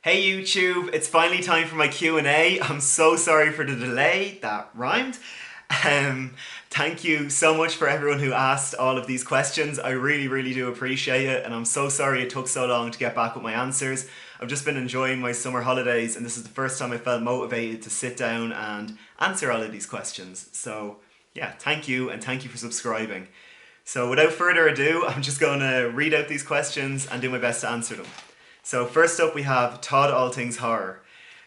Hey YouTube, it's finally time for my Q&A. I'm so sorry for the delay, that rhymed. Um, Thank you so much for everyone who asked all of these questions. I really do appreciate it, and I'm so sorry it took so long to get back with my answers. I've just been enjoying my summer holidays, and this is the first time I felt motivated to sit down and answer all of these questions. So yeah, thank you, and thank you for subscribing. So without further ado, I'm just going to read out these questions and do my best to answer them. So first up we have Todd All Things Horror.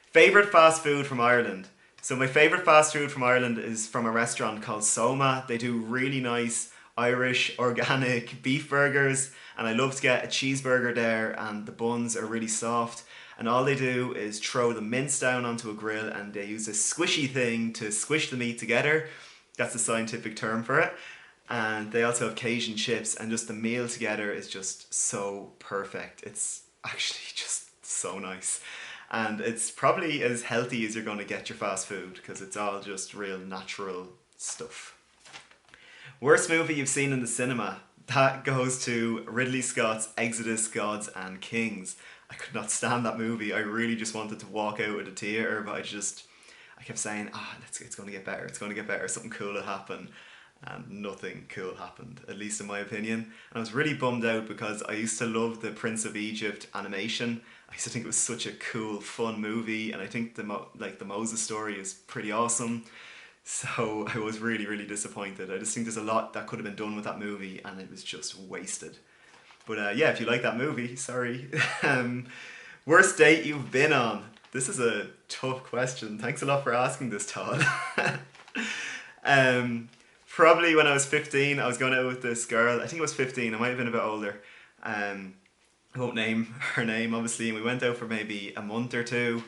Favorite fast food from Ireland. So my favorite fast food from Ireland is from a restaurant called Soma. They do really nice Irish organic beef burgers, and I love to get a cheeseburger there, and the buns are really soft. And all they do is throw the mince down onto a grill, and they use a squishy thing to squish the meat together. That's the scientific term for it. And they also have Cajun chips, and just the meal together is just so perfect. It's actually just so nice. And it's probably as healthy as you're going to get your fast food because it's all just real natural stuff. Worst movie you've seen in the cinema? That goes to Ridley Scott's Exodus, Gods and Kings. I could not stand that movie. I really just wanted to walk out of the theatre, but I kept saying, it's going to get better, it's going to get better, something cool will happen. And nothing cool happened, at least in my opinion. And I was really bummed out because I used to love the Prince of Egypt animation. I used to think it was such a cool, fun movie, and I think the Moses story is pretty awesome. So I was really disappointed. I just think there's a lot that could have been done with that movie, and it was just wasted. But yeah, if you like that movie, sorry. Worst date you've been on? This is a tough question. Thanks a lot for asking this, Todd. Probably when I was 15, I was going out with this girl. I think I was 15, I might have been a bit older. I won't name her name, obviously, and we went out for maybe a month or two.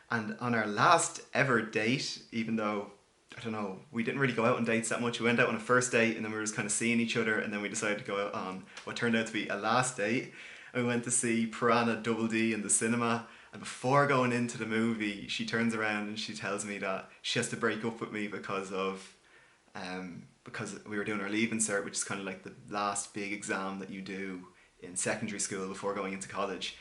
And on our last ever date, even though, I don't know, we didn't really go out on dates that much, we went out on a first date and then we were just kind of seeing each other, and then we decided to go out on what turned out to be a last date. And we went to see Piranha Double D in the cinema. And before going into the movie, she turns around and she tells me that she has to break up with me because we were doing our leaving cert, which is kind of like the last big exam that you do in secondary school before going into college.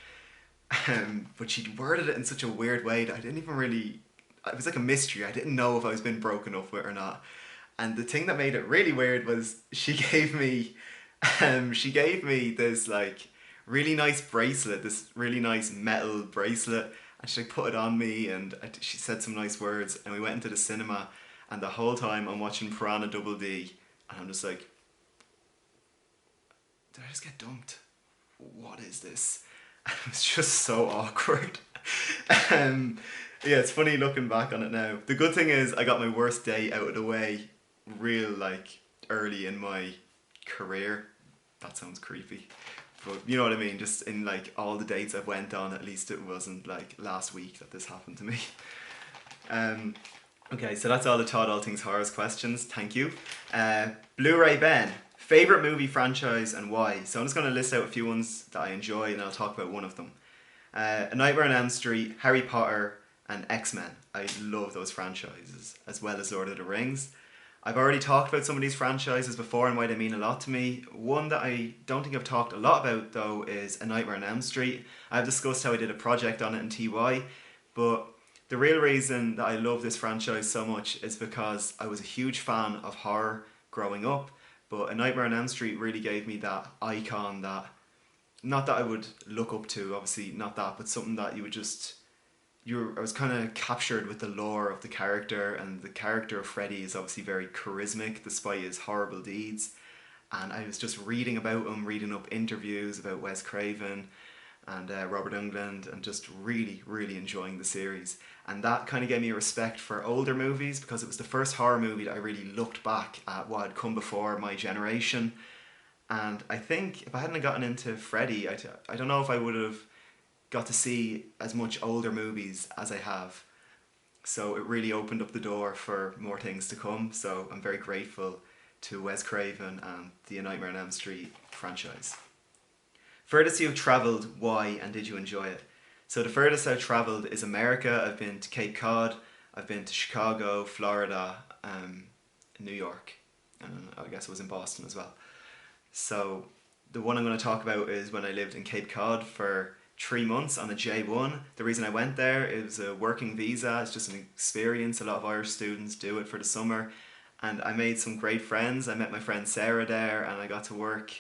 But she worded it in such a weird way that I didn't even really, it was like a mystery. I didn't know if I was being broken up with or not. And the thing that made it really weird was she gave me this like really nice bracelet, this really nice metal bracelet, and she like put it on me, and she said some nice words, and we went into the cinema, and the whole time I'm watching Piranha Double D, and I'm just like, did I just get dumped? What is this? And it was just so awkward. Yeah, it's funny looking back on it now. The good thing is I got my worst day out of the way real like early in my career. That sounds creepy. But you know what I mean, just in like all the dates I've went on, at least it wasn't like last week that this happened to me. Okay, so that's all the Todd All Things Horrors questions. Thank you. Blu-ray Ben, favorite movie franchise and why? So I'm just going to list out a few ones that I enjoy, and I'll talk about one of them. A Nightmare on Elm Street, Harry Potter, and X-Men. I love those franchises, as well as Lord of the Rings. I've already talked about some of these franchises before and why they mean a lot to me. One that I don't think I've talked a lot about, though, is A Nightmare on Elm Street. I've discussed how I did a project on it in TY, but the real reason that I love this franchise so much is because I was a huge fan of horror growing up, but A Nightmare on Elm Street really gave me that icon that, not that I would look up to, obviously not that, but something that you would just, I was kind of captured with the lore of the character, and the character of Freddy is obviously very charismatic despite his horrible deeds. And I was just reading about him, reading up interviews about Wes Craven and Robert Englund, and just really enjoying the series. And that kind of gave me a respect for older movies, because it was the first horror movie that I really looked back at what had come before my generation. And I think if I hadn't gotten into Freddy, I don't know if I would have got to see as much older movies as I have. So it really opened up the door for more things to come. So I'm very grateful to Wes Craven and the Nightmare on Elm Street franchise. Furthest you've travelled, why, and did you enjoy it? So the furthest I've travelled is America. I've been to Cape Cod, I've been to Chicago, Florida, New York, and I guess I was in Boston as well. So the one I'm going to talk about is when I lived in Cape Cod for 3 months on a J1. The reason I went there, it was a working visa. It's just an experience. A lot of Irish students do it for the summer. And I made some great friends. I met my friend Sarah there, and I got to work.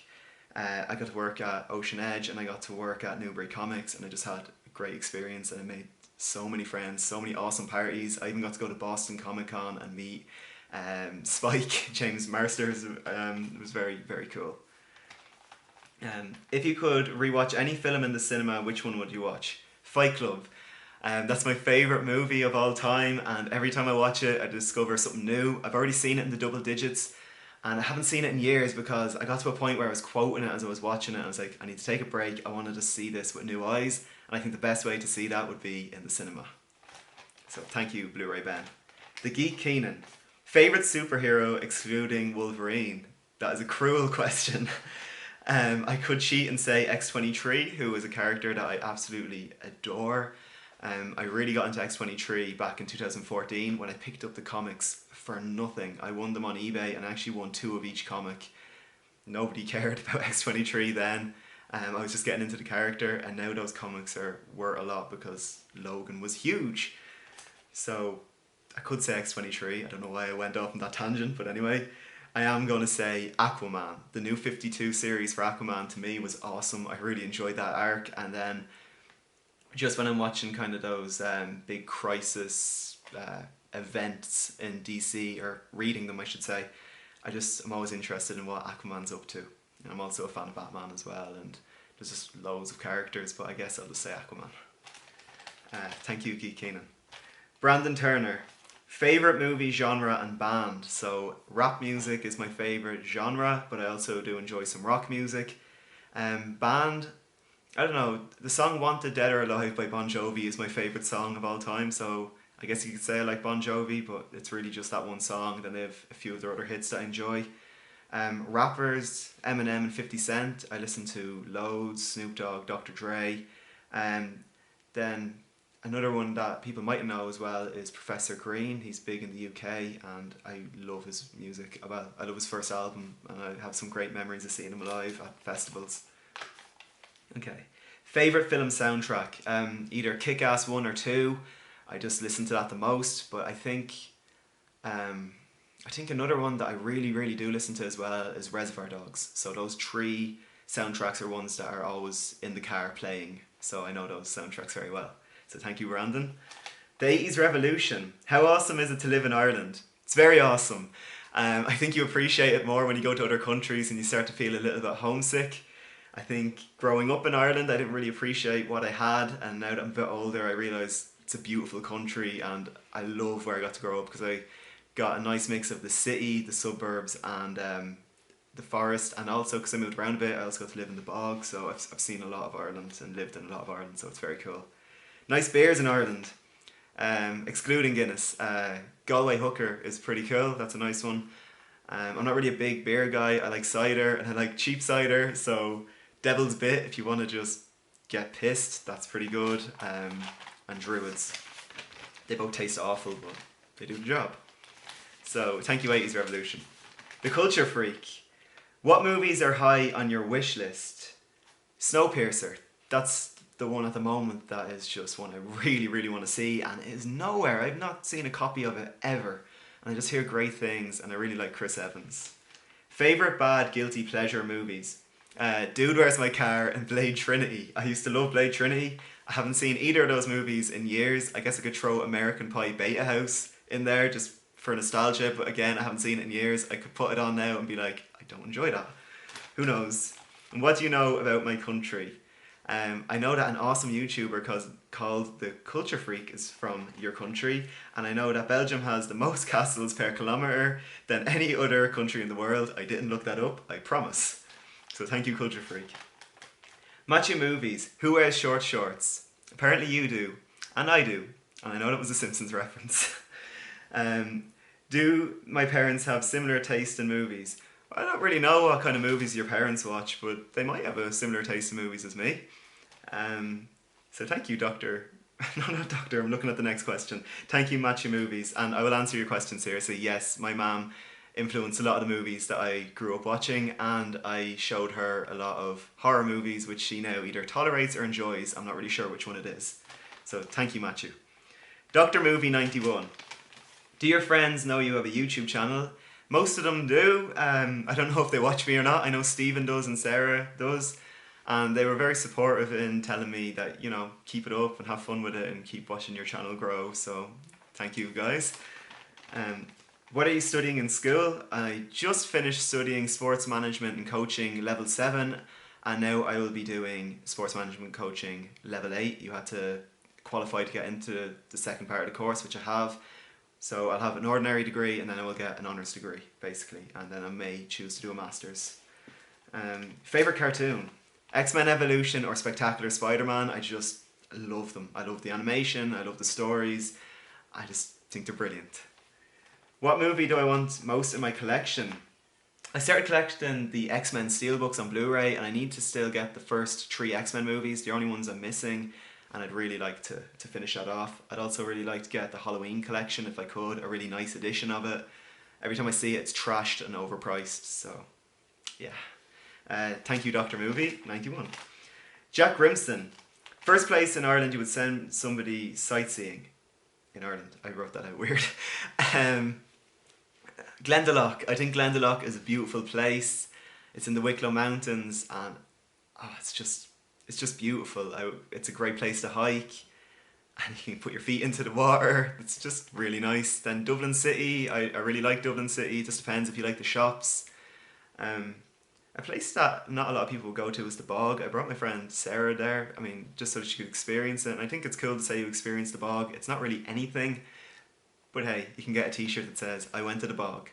I got to work at Ocean Edge, and I got to work at Newbury Comics, and I just had a great experience. And I made so many friends, so many awesome parties. I even got to go to Boston Comic Con and meet Spike, James Marsters. It was very, very cool. If you could rewatch any film in the cinema, which one would you watch? Fight Club. That's my favourite movie of all time, and every time I watch it, I discover something new. I've already seen it in the double digits, and I haven't seen it in years because I got to a point where I was quoting it as I was watching it. I was like, I need to take a break. I wanted to see this with new eyes, and I think the best way to see that would be in the cinema. So thank you, Blu-ray Ben. The Geek Keenan. Favourite superhero excluding Wolverine? That is a cruel question. I could cheat and say X-23, who is a character that I absolutely adore. I really got into X-23 back in 2014 when I picked up the comics for nothing. I won them on eBay and I actually won 2 of each comic. Nobody cared about X-23 then. I was just getting into the character, and now those comics are worth a lot because Logan was huge. So I could say X-23. I don't know why I went off on that tangent, but anyway. I am going to say Aquaman. The new 52 series for Aquaman to me was awesome. I really enjoyed that arc, and then just when I'm watching kind of those big crisis events in DC, or reading them I should say, I'm always interested in what Aquaman's up to. And I'm also a fan of Batman as well, and there's just loads of characters, but I guess I'll just say Aquaman. Thank you, Geek Keenan. Brandon Turner. Favourite movie, genre and band. So rap music is my favourite genre, but I also do enjoy some rock music. Band, I don't know, the song Wanted Dead or Alive by Bon Jovi is my favourite song of all time, so I guess you could say I like Bon Jovi, but it's really just that one song. Then they have a few of their other hits that I enjoy. Rappers, Eminem and 50 Cent, I listen to loads, Snoop Dogg, Dr. Dre. Then another one that people might know as well is Professor Green. He's big in the UK and I love his music. Well, I love his first album and I have some great memories of seeing him live at festivals. Okay. Favourite film soundtrack? Either Kick-Ass 1 or 2. I just listen to that the most, but I think another one that I really, really do listen to as well is Reservoir Dogs. So those 3 soundtracks are ones that are always in the car playing. So I know those soundtracks very well. So thank you, Brandon. The 80s Revolution. How awesome is it to live in Ireland? It's very awesome. I think you appreciate it more when you go to other countries and you start to feel a little bit homesick. I think growing up in Ireland, I didn't really appreciate what I had, and now that I'm a bit older, I realise it's a beautiful country and I love where I got to grow up because I got a nice mix of the city, the suburbs and the forest, and also because I moved around a bit, I also got to live in the bog, so I've seen a lot of Ireland and lived in a lot of Ireland, so it's very cool. Nice beers in Ireland, excluding Guinness. Galway Hooker is pretty cool, that's a nice one. I'm not really a big beer guy, I like cider and I like cheap cider, so Devil's Bit, if you want to just get pissed, that's pretty good. And Druids. They both taste awful, but they do the job. So, thank you 80s Revolution. The Culture Freak. What movies are high on your wish list? Snowpiercer. That's the one at the moment that is just one I really, really want to see, and it is nowhere. I've not seen a copy of it ever. And I just hear great things, and I really like Chris Evans. Favourite bad guilty pleasure movies? Dude, Where's My Car and Blade Trinity. I used to love Blade Trinity. I haven't seen either of those movies in years. I guess I could throw American Pie Beta House in there just for nostalgia, but again, I haven't seen it in years. I could put it on now and be like, I don't enjoy that. Who knows? And what do you know about my country? I know that an awesome YouTuber called The Culture Freak is from your country, and I know that Belgium has the most castles per kilometre than any other country in the world. I didn't look that up, I promise. So thank you, Culture Freak. Match your movies. Who wears short shorts? Apparently you do, and I do, and I know that was a Simpsons reference. Do my parents have similar taste in movies? I don't really know what kind of movies your parents watch, but they might have a similar taste in movies as me. So thank you, Doctor. No, not Doctor, I'm looking at the next question. Thank you, Match Your Movies. And I will answer your question seriously. Yes, my mum influenced a lot of the movies that I grew up watching, and I showed her a lot of horror movies which she now either tolerates or enjoys. I'm not really sure which one it is. So thank you, Matthew. Dr. Movie 91. Do your friends know you have a YouTube channel? Most of them do. I don't know if they watch me or not. I know Stephen does and Sarah does. And they were very supportive in telling me that, you know, keep it up and have fun with it and keep watching your channel grow. So thank you, guys. What are you studying in school? I just finished studying sports management and coaching level 7, and now I will be doing sports management coaching level 8. You had to qualify to get into the second part of the course, which I have. So I'll have an ordinary degree and then I will get an honours degree, basically, and then I may choose to do a master's. Favourite cartoon? X-Men Evolution or Spectacular Spider-Man. I just love them. I love the animation, I love the stories. I just think they're brilliant. What movie do I want most in my collection? I started collecting the X-Men Steelbooks on Blu-ray, and I need to still get the first 3 X-Men movies, the only ones I'm missing, and I'd really like to finish that off. I'd also really like to get the Halloween collection if I could, a really nice edition of it. Every time I see it, it's trashed and overpriced, so yeah. Thank you, Dr. Movie 91. Jack Grimston. First place in Ireland you would send somebody sightseeing. In Ireland, I wrote that out weird. Glendalough. I think Glendalough is a beautiful place. It's in the Wicklow Mountains, and it's just beautiful. It's a great place to hike, and you can put your feet into the water. It's just really nice. Then Dublin City. I really like Dublin City. It just depends if you like the shops. A place that not a lot of people go to is the Bog. I brought my friend Sarah there, I mean, just so she could experience it. And I think it's cool to say you experienced the Bog. It's not really anything, but hey, you can get a t-shirt that says, I went to the Bog.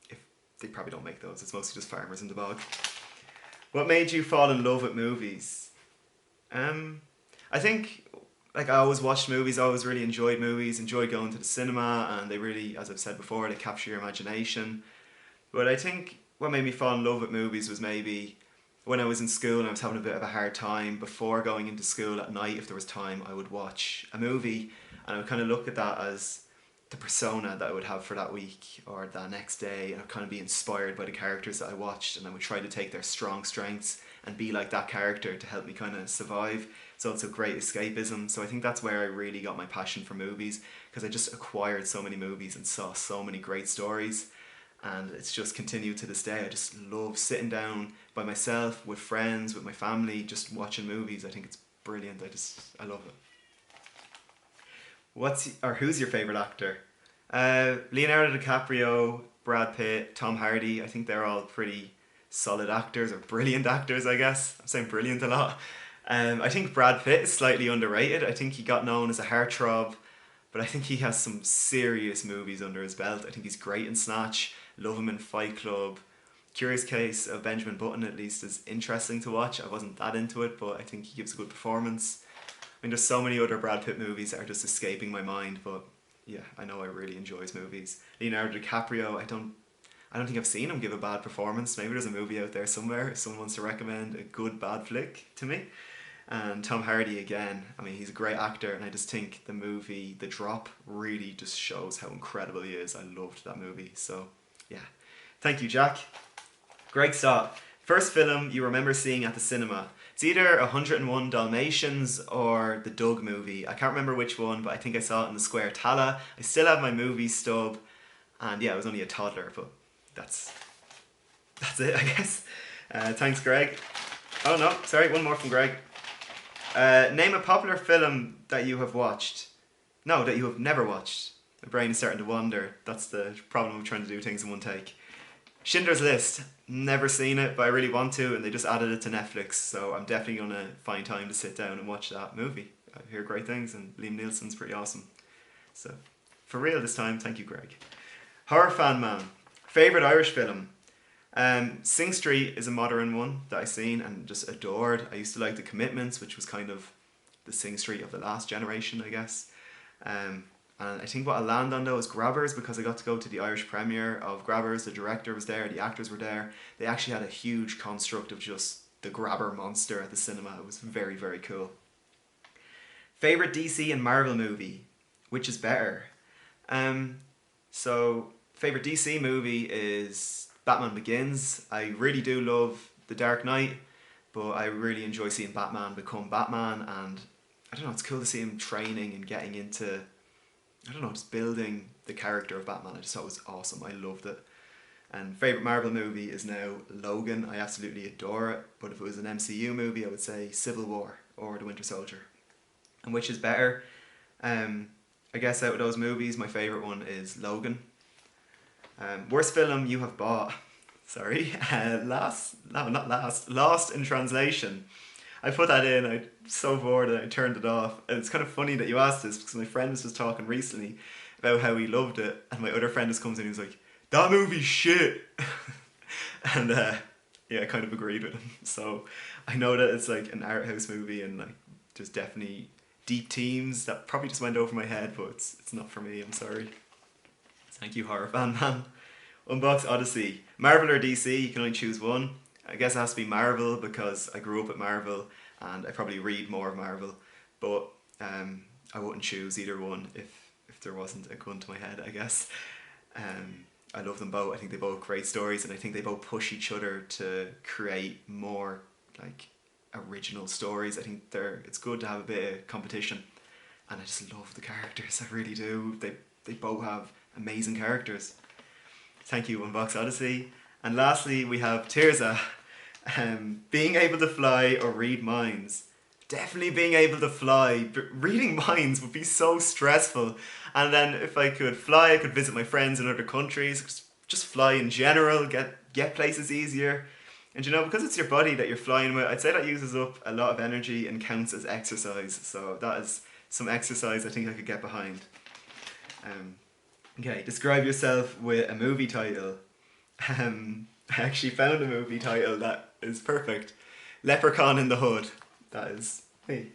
If they probably don't make those, it's mostly just farmers in the Bog. What made you fall in love with movies? I think, like, I always watched movies, I always really enjoyed movies, enjoyed going to the cinema, and they really, as I've said before, they capture your imagination. But I think what made me fall in love with movies was maybe when I was in school and I was having a bit of a hard time. Before going into school at night, if there was time, I would watch a movie, and I would kind of look at that as the persona that I would have for that week or that next day, and I'd kind of be inspired by the characters that I watched, and I would try to take their strong strengths and be like that character to help me kind of survive. It's also great escapism, so I think that's where I really got my passion for movies, because I just acquired so many movies and saw so many great stories. And it's just continued to this day. I just love sitting down by myself, with friends, with my family, just watching movies. I think it's brilliant. I love it. Who's your favourite actor? Leonardo DiCaprio, Brad Pitt, Tom Hardy. I think they're all pretty solid actors, or brilliant actors, I guess. I'm saying brilliant a lot. I think Brad Pitt is slightly underrated. I think he got known as a heartthrob, but I think he has some serious movies under his belt. I think he's great in Snatch. Love him in Fight Club. Curious Case of Benjamin Button, at least, is interesting to watch. I wasn't that into it, but I think he gives a good performance. I mean, there's so many other Brad Pitt movies that are just escaping my mind, but yeah, I know I really enjoy his movies. Leonardo DiCaprio, I don't think I've seen him give a bad performance. Maybe there's a movie out there somewhere if someone wants to recommend a good bad flick to me. And Tom Hardy, again, I mean, he's a great actor, and I just think the movie The Drop really just shows how incredible he is. I loved that movie, so yeah. Thank you, Jack. Greg Stott. First film you remember seeing at the cinema? It's either 101 Dalmatians or the Doug movie. I can't remember which one, but I think I saw it in the Square Tala. I still have my movie stub, and yeah, I was only a toddler, but that's it, I guess. Thanks, Greg. Oh no, sorry, one more from Greg. Name a popular film that you have watched. No, that you have never watched. My brain is starting to wander. That's the problem of trying to do things in one take. Schindler's List. Never seen it, but I really want to, and they just added it to Netflix, so I'm definitely going to find time to sit down and watch that movie. I hear great things, and Liam Neeson's pretty awesome. So, for real this time, thank you, Greg. Horror Fan Man. Favourite Irish film? Sing Street is a modern one that I've seen and just adored. I used to like The Commitments, which was kind of the Sing Street of the last generation, I guess. And I think what I land on though is Grabbers, because I got to go to the Irish premiere of Grabbers. The director was there, the actors were there. They actually had a huge construct of just the Grabber monster at the cinema. It was very, very cool. Favourite DC and Marvel movie? Which is better? So Favorite DC movie is Batman Begins. I really do love The Dark Knight, but I really enjoy seeing Batman become Batman, and I don't know, it's cool to see him training and getting into, I don't know, just building the character of Batman. I just thought it was awesome. I loved it. And favourite Marvel movie is now Logan. I absolutely adore it, but if it was an MCU movie, I would say Civil War or The Winter Soldier. And which is better? I guess out of those movies, my favourite one is Logan. Worst film you have bought? Sorry, Lost in Translation. I put that in, I'm so bored and I turned it off. And it's kind of funny that you asked this because my friend was just talking recently about how he loved it, and my other friend just comes in and he's like, that movie's shit. And yeah, I kind of agreed with him. So I know that it's like an art house movie and like there's definitely deep themes that probably just went over my head, but it's not for me, I'm sorry. Thank you, horror fan man. Unbox Odyssey. Marvel or DC, you can only choose one. I guess it has to be Marvel because I grew up at Marvel and I probably read more of Marvel, but I wouldn't choose either one if there wasn't a gun to my head, I guess. I love them both. I think they both great stories, and I think they both push each other to create more like original stories. I think it's good to have a bit of competition, and I just love the characters. I really do. They both have amazing characters. Thank you, Unbox Odyssey. And lastly, we have Tirza. Being able to fly or read minds. Definitely being able to fly, but reading minds would be so stressful. And then if I could fly, I could visit my friends in other countries, just fly in general, get places easier. And you know, because it's your body that you're flying with, I'd say that uses up a lot of energy and counts as exercise. So that is some exercise I think I could get behind. Okay, describe yourself with a movie title. I actually found a movie title that is perfect. Leprechaun in the Hood. That is me.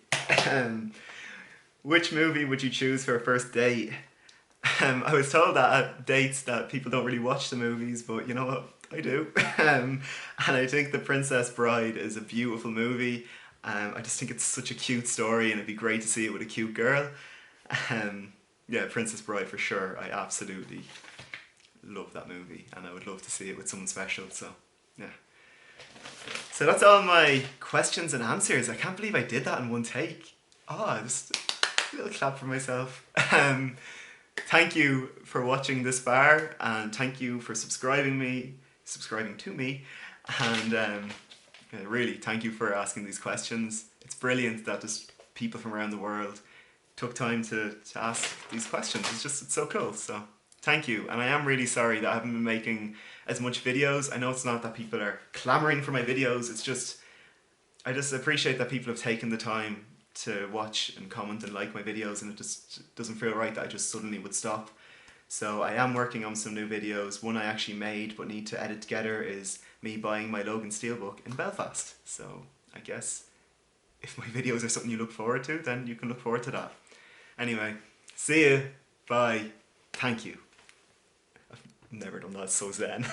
Which movie would you choose for a first date? I was told that at dates that people don't really watch the movies, but you know what? I do. And I think The Princess Bride is a beautiful movie. I just think it's such a cute story and it'd be great to see it with a cute girl. Yeah, Princess Bride for sure. I absolutely love that movie and I would love to see it with someone special, so yeah. So that's all my questions and answers. I can't believe I did that in one take. Oh, just a little clap for myself. Thank you for watching this far, and thank you for subscribing to me, and yeah, really thank you for asking these questions. It's brilliant that just people from around the world took time to ask these questions. It's so cool. So thank you, and I am really sorry that I haven't been making as much videos. I know it's not that people are clamoring for my videos, it's just I just appreciate that people have taken the time to watch and comment and like my videos, and it just doesn't feel right that I just suddenly would stop. So I am working on some new videos. One I actually made but need to edit together is me buying my Logan Steelbook in Belfast. So I guess if my videos are something you look forward to, then you can look forward to that. Anyway, see you. Bye. Thank you. I've never done that so zen.